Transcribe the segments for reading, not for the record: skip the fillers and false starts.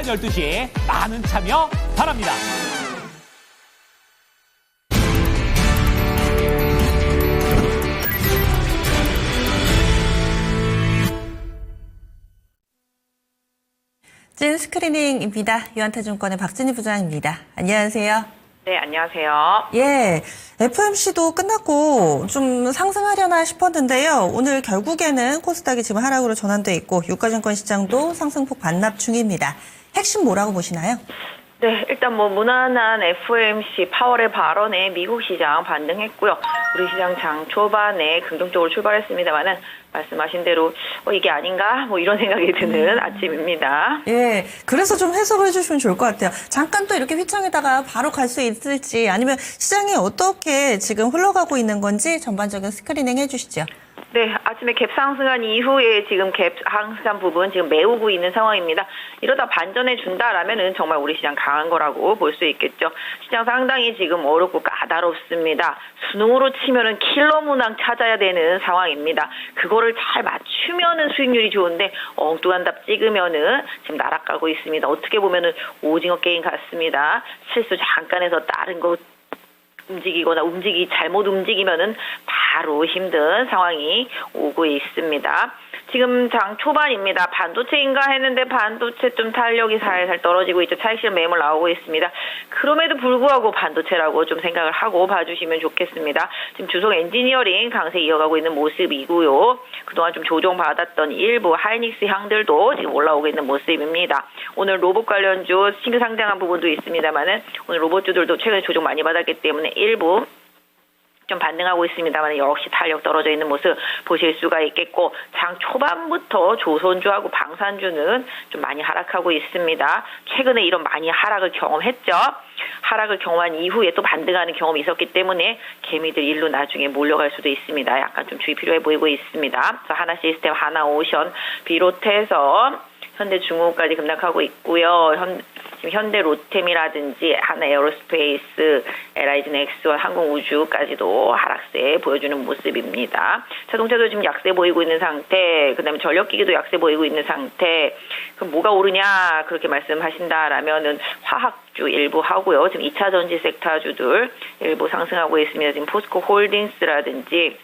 12시 많은 참여 바랍니다. 찐 스크리닝입니다. 유한타증권의 박진희 부장입니다. 안녕하세요. 네, 안녕하세요. 예, FOMC도 끝났고 좀 상승하려나 싶었는데요. 오늘 결국에는 코스닥이 지금 하락으로 전환돼 있고 유가증권 시장도 상승폭 반납 중입니다. 핵심 뭐라고 보시나요? 네, 일단 무난한 FOMC 파월의 발언에 미국 시장 반등했고요. 우리 시장 장 초반에 긍정적으로 출발했습니다만은 말씀하신 대로 이게 아닌가? 이런 생각이 드는 아침입니다. 예, 그래서 좀 해석을 해주시면 좋을 것 같아요. 잠깐 또 이렇게 휘청에다가 바로 갈 수 있을지 아니면 시장이 어떻게 지금 흘러가고 있는 건지 전반적인 스크리닝 해주시죠. 네, 아침에 갭 상승한 이후에 지금 갭 상승한 부분 지금 메우고 있는 상황입니다. 이러다 반전해 준다라면은 정말 우리 시장 강한 거라고 볼 수 있겠죠. 시장 상당히 지금 어렵고 까다롭습니다. 수능으로 치면은 킬러 문항 찾아야 되는 상황입니다. 그거를 잘 맞추면은 수익률이 좋은데 엉뚱한 답 찍으면은 지금 날아가고 있습니다. 어떻게 보면은 오징어 게임 같습니다. 실수 잠깐 해서 다른 거 움직이거나 잘못 움직이면은 바로 힘든 상황이 오고 있습니다. 지금 장 초반입니다. 반도체인가 했는데 반도체 좀 탄력이 살살 떨어지고 있죠. 차익실 매물 나오고 있습니다. 그럼에도 불구하고 반도체라고 좀 생각을 하고 봐주시면 좋겠습니다. 지금 주속 엔지니어링 강세 이어가고 있는 모습이고요. 그동안 좀 조정받았던 일부 하이닉스 향들도 지금 올라오고 있는 모습입니다. 오늘 로봇 관련주 신규 상장한 부분도 있습니다만은 오늘 로봇주들도 최근에 조정 많이 받았기 때문에 일부 좀 반등하고 있습니다만 역시 탄력 떨어져 있는 모습 보실 수가 있겠고 장 초반부터 조선주하고 방산주는 좀 많이 하락하고 있습니다. 최근에 이런 많이 하락을 경험했죠. 하락을 경험한 이후에 또 반등하는 경험이 있었기 때문에 개미들 일로 나중에 몰려갈 수도 있습니다. 약간 좀 주의 필요해 보이고 있습니다. 하나시스템, 하나오션 비롯해서 현대중공업까지 급락하고 있고요. 지금 현대로템이라든지 하나에어로스페이스, LIG넥스와 항공우주까지도 하락세 보여주는 모습입니다. 자동차도 지금 약세 보이고 있는 상태, 그다음에 전력기기도 약세 보이고 있는 상태. 그럼 뭐가 오르냐 그렇게 말씀하신다라면은 화학주 일부 하고요. 지금 2차 전지 섹터주들 일부 상승하고 있습니다. 지금 포스코 홀딩스라든지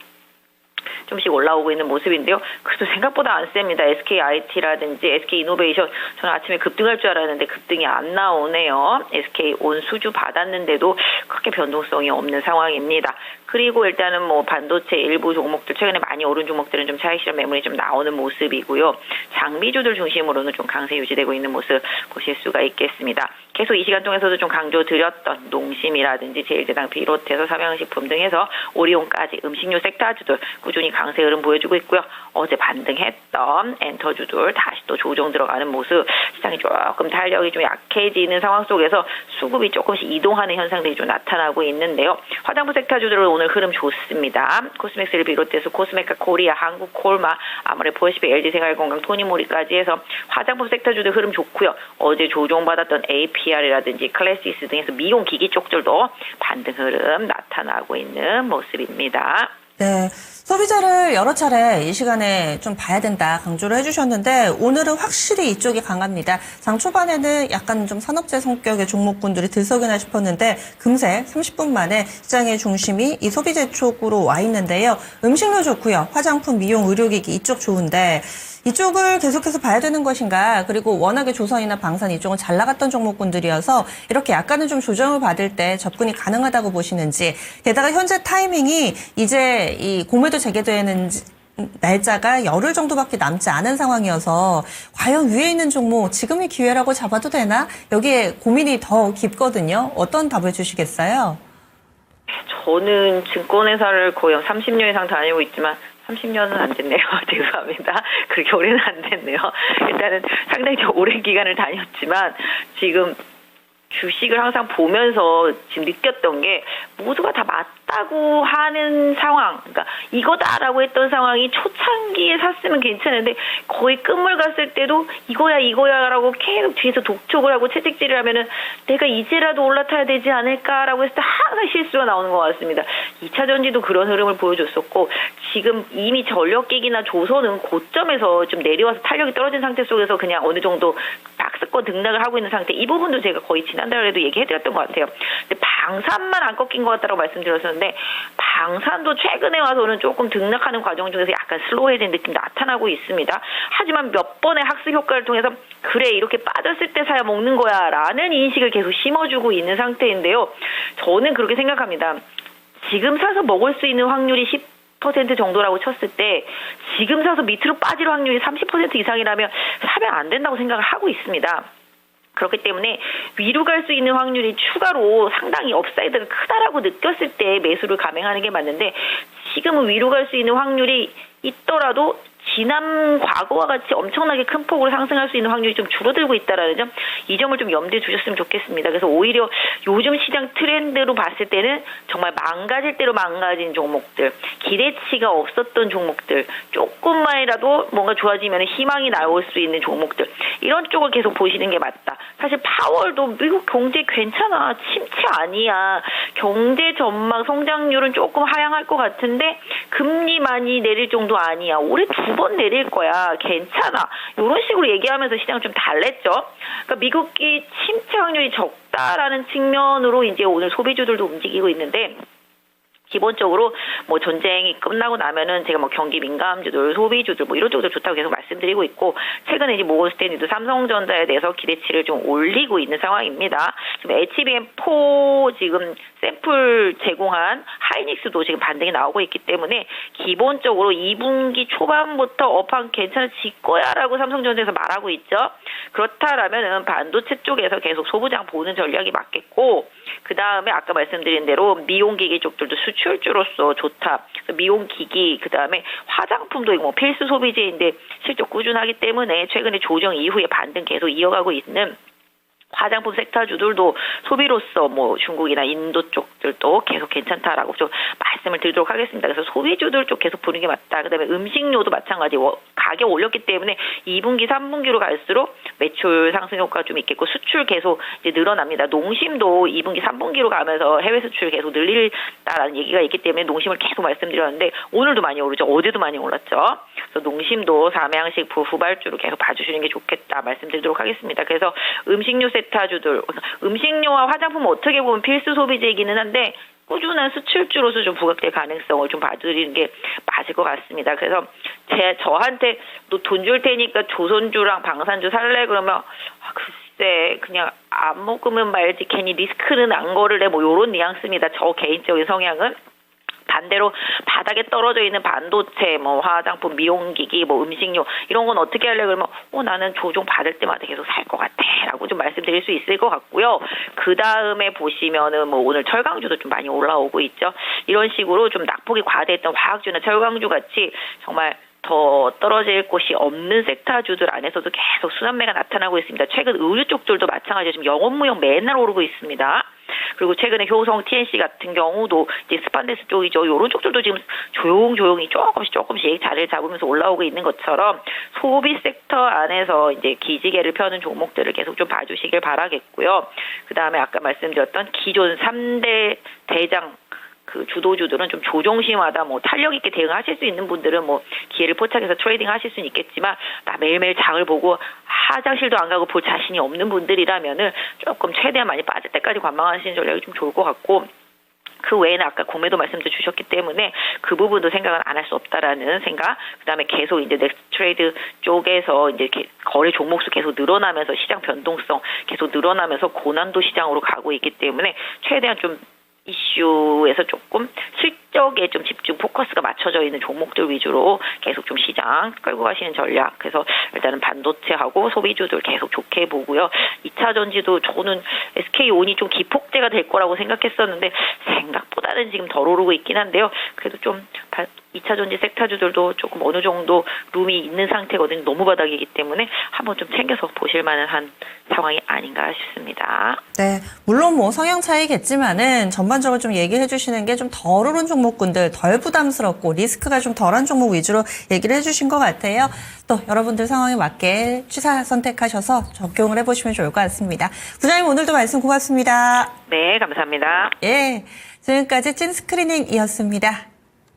좀씩 올라오고 있는 모습인데요. 그래도 생각보다 안 셉니다. SKIT라든지 SK이노베이션 저는 아침에 급등할 줄 알았는데 급등이 안 나오네요. SK온 수주 받았는데도 크게 변동성이 없는 상황입니다. 그리고 일단은 반도체 일부 종목들 최근에 많이 오른 종목들은 좀 차익 실현 매물이 좀 나오는 모습이고요. 장비주들 중심으로는 좀 강세 유지되고 있는 모습 보실 수가 있겠습니다. 계속 이 시간 동에서도 좀 강조드렸던 농심이라든지 제일제당 비롯해서 삼양식품 등에서 오리온까지 음식료 섹터주들 꾸준히 강세 흐름 보여주고 있고요. 어제 반등했던 엔터주들 다시 또 조정 들어가는 모습 시장이 조금 탄력이 좀 약해지는 상황 속에서 수급이 조금씩 이동하는 현상들이 좀 나타나고 있는데요. 화장품 섹터주들은 오늘 흐름 좋습니다. 코스맥스를 비롯해서 코스메카 코리아, 한국콜마, 아모레포시픽, LG생활건강, 토니모리까지 해서 화장품 섹터주들 흐름 좋고요. 어제 조정받았던 APR이라든지 클래시스 등에서 미용기기 쪽들도 반등 흐름 나타나고 있는 모습입니다. 네, 소비자를 여러 차례 이 시간에 좀 봐야 된다 강조를 해주셨는데 오늘은 확실히 이쪽이 강합니다. 장 초반에는 약간 좀 산업재 성격의 종목군들이 들썩이나 싶었는데 금세 30분 만에 시장의 중심이 이 소비재 쪽으로 와 있는데요. 음식료 좋고요. 화장품, 미용, 의료기기 이쪽 좋은데 이쪽을 계속해서 봐야 되는 것인가? 그리고 워낙에 조선이나 방산 이쪽은 잘 나갔던 종목군들이어서 이렇게 약간은 좀 조정을 받을 때 접근이 가능하다고 보시는지, 게다가 현재 타이밍이 이제 이 공매도 재개되는 날짜가 열흘 정도밖에 남지 않은 상황이어서 과연 위에 있는 종목 지금이 기회라고 잡아도 되나? 여기에 고민이 더 깊거든요. 어떤 답을 주시겠어요? 저는 증권회사를 거의 30년 이상 다니고 있지만 30년은 안 됐네요. 죄송합니다. 그렇게 오래는 안 됐네요. 일단은 상당히 좀 오랜 기간을 다녔지만 지금 주식을 항상 보면서 지금 느꼈던 게 모두가 다 맞다고 하는 상황, 그러니까 이거다라고 했던 상황이 초창기에 샀으면 괜찮은데 거의 끝물 갔을 때도 이거야라고 계속 뒤에서 독촉을 하고 채찍질을 하면은 내가 이제라도 올라타야 되지 않을까라고 했을 때 항상 실수가 나오는 것 같습니다. 2차 전지도 그런 흐름을 보여줬었고 지금 이미 전력기기나 조선은 고점에서 좀 내려와서 탄력이 떨어진 상태 속에서 그냥 어느 정도 박스 상승권 등락을 하고 있는 상태. 이 부분도 제가 거의 지난달에도 얘기해드렸던 것 같아요. 근데 방산만 안 꺾인 것 같다고 말씀드렸었는데 방산도 최근에 와서는 조금 등락하는 과정 중에서 약간 슬로우해진 느낌 나타나고 있습니다. 하지만 몇 번의 학습 효과를 통해서 그래 이렇게 빠졌을 때 사야 먹는 거야 라는 인식을 계속 심어주고 있는 상태인데요. 저는 그렇게 생각합니다. 지금 사서 먹을 수 있는 확률이 10% 정도라고 쳤을 때 지금 사서 밑으로 빠질 확률이 30% 이상이라면 사면 안 된다고 생각을 하고 있습니다. 그렇기 때문에 위로 갈 수 있는 확률이 추가로 상당히 업사이드가 크다라고 느꼈을 때 매수를 감행하는 게 맞는데 지금은 위로 갈 수 있는 확률이 있더라도 지난 과거와 같이 엄청나게 큰 폭으로 상승할 수 있는 확률이 좀 줄어들고 있다라는 점, 이 점을 좀 염두에 두셨으면 좋겠습니다. 그래서 오히려 요즘 시장 트렌드로 봤을 때는 정말 망가질 대로 망가진 종목들, 기대치가 없었던 종목들, 조금만이라도 뭔가 좋아지면 희망이 나올 수 있는 종목들, 이런 쪽을 계속 보시는 게 맞다. 사실 파월도 미국 경제 괜찮아, 침체 아니야, 경제 전망 성장률은 조금 하향할 것 같은데 금리 많이 내릴 정도 아니야, 올해 2번 내릴 거야, 괜찮아, 이런 식으로 얘기하면서 시장을 좀 달랬죠. 그러니까 미국이 침체 확률이 적다라는 측면으로 이제 오늘 소비주들도 움직이고 있는데, 기본적으로 뭐 전쟁이 끝나고 나면은 제가 뭐 경기 민감주들, 소비주들 뭐 이런 쪽도 좋다고 계속 말씀드리고 있고, 최근에 이제 모건스탠리도 삼성전자에 대해서 기대치를 좀 올리고 있는 상황입니다. 지금 HBM4 지금 샘플 제공한 하이닉스도 지금 반등이 나오고 있기 때문에 기본적으로 2분기 초반부터 업황 괜찮아질 거야라고 삼성전자에서 말하고 있죠. 그렇다라면은 반도체 쪽에서 계속 소부장 보는 전략이 맞겠고, 그 다음에 아까 말씀드린 대로 미용기기 쪽들도 수출주로서 좋다. 미용기기, 그 다음에 화장품도 뭐 필수 소비재인데 실적 꾸준하기 때문에 최근에 조정 이후에 반등 계속 이어가고 있는 화장품 섹터주들도 소비로서 뭐 중국이나 인도 쪽들도 계속 괜찮다라고 좀 말씀을 드리도록 하겠습니다. 그래서 소비주들 쪽 계속 보는 게 맞다. 그다음에 음식료도 마찬가지 가격 올렸기 때문에 2분기, 3분기로 갈수록 매출 상승 효과가 좀 있겠고 수출 계속 이제 늘어납니다. 농심도 2분기, 3분기로 가면서 해외 수출 계속 늘린다라는 얘기가 있기 때문에 농심을 계속 말씀드렸는데 오늘도 많이 오르죠. 어제도 많이 올랐죠. 그래서 농심도 삼양식 후발주로 계속 봐주시는 게 좋겠다 말씀드리도록 하겠습니다. 그래서 음식료 세타주들, 음식료와 화장품은 어떻게 보면 필수 소비재이기는 한데 꾸준한 수출주로서 좀 부각될 가능성을 좀 봐드리는 게 맞을 것 같습니다. 그래서 저한테 너 돈 줄 테니까 조선주랑 방산주 살래? 그러면 글쎄 그냥 안 먹으면 말지 괜히 리스크는 안 거를래, 뭐 요런 뉘앙스입니다. 저 개인적인 성향은. 반대로 바닥에 떨어져 있는 반도체, 뭐 화장품, 미용기기, 뭐 음식료 이런 건 어떻게 하려 그러면 나는 조정 받을 때마다 계속 살 것 같아라고 좀 말씀드릴 수 있을 것 같고요. 그 다음에 보시면은 뭐 오늘 철강주도 좀 많이 올라오고 있죠. 이런 식으로 좀 낙폭이 과대했던 화학주나 철강주 같이 정말 더 떨어질 곳이 없는 섹터주들 안에서도 계속 순환매가 나타나고 있습니다. 최근 의류 쪽들도 마찬가지로 지금 영업무역 맨날 오르고 있습니다. 그리고 최근에 효성 TNC 같은 경우도 이제 스판데스 쪽이죠. 이런 쪽들도 지금 조용히 조금씩 자리를 잡으면서 올라오고 있는 것처럼 소비 섹터 안에서 이제 기지개를 펴는 종목들을 계속 좀 봐주시길 바라겠고요. 그 다음에 아까 말씀드렸던 기존 3대 대장 그 주도주들은 좀 조정심마다 뭐 탄력 있게 대응하실 수 있는 분들은 뭐 기회를 포착해서 트레이딩 하실 수는 있겠지만, 나 매일매일 장을 보고 화장실도 안 가고 볼 자신이 없는 분들이라면은 조금 최대한 많이 빠질 때까지 관망하시는 전략이 좀 좋을 것 같고, 그 외에는 아까 공매도 말씀도 주셨기 때문에 그 부분도 생각은 안 할 수 없다라는 생각. 그다음에 계속 이제 넥스트 트레이드 쪽에서 이제 거래 종목수 계속 늘어나면서 시장 변동성 계속 늘어나면서 고난도 시장으로 가고 있기 때문에 최대한 좀 이슈에서 조금 실적에 좀 집중 포커스가 맞춰져 있는 종목들 위주로 계속 좀 시장 끌고 가시는 전략. 그래서 일단은 반도체하고 소비주들 계속 좋게 보고요. 2차 전지도 저는 SK온이 좀 기폭제가 될 거라고 생각했었는데 생각보다는 지금 덜 오르고 있긴 한데요. 그래도 좀 2차 전지 섹터주들도 조금 어느 정도 룸이 있는 상태거든요. 너무 바닥이기 때문에 한번 좀 챙겨서 보실 만한 한 상황이 아닌가 싶습니다. 네, 물론 뭐 성향 차이겠지만은 전반적으로 좀 얘기해 주시는 게 좀 덜 오른 종목군들, 덜 부담스럽고 리스크가 좀 덜한 종목 위주로 얘기를 해주신 것 같아요. 또 여러분들 상황에 맞게 취사 선택하셔서 적용을 해보시면 좋을 것 같습니다. 부장님 오늘도 말씀 고맙습니다. 네, 감사합니다. 예, 지금까지 찐 스크리닝이었습니다.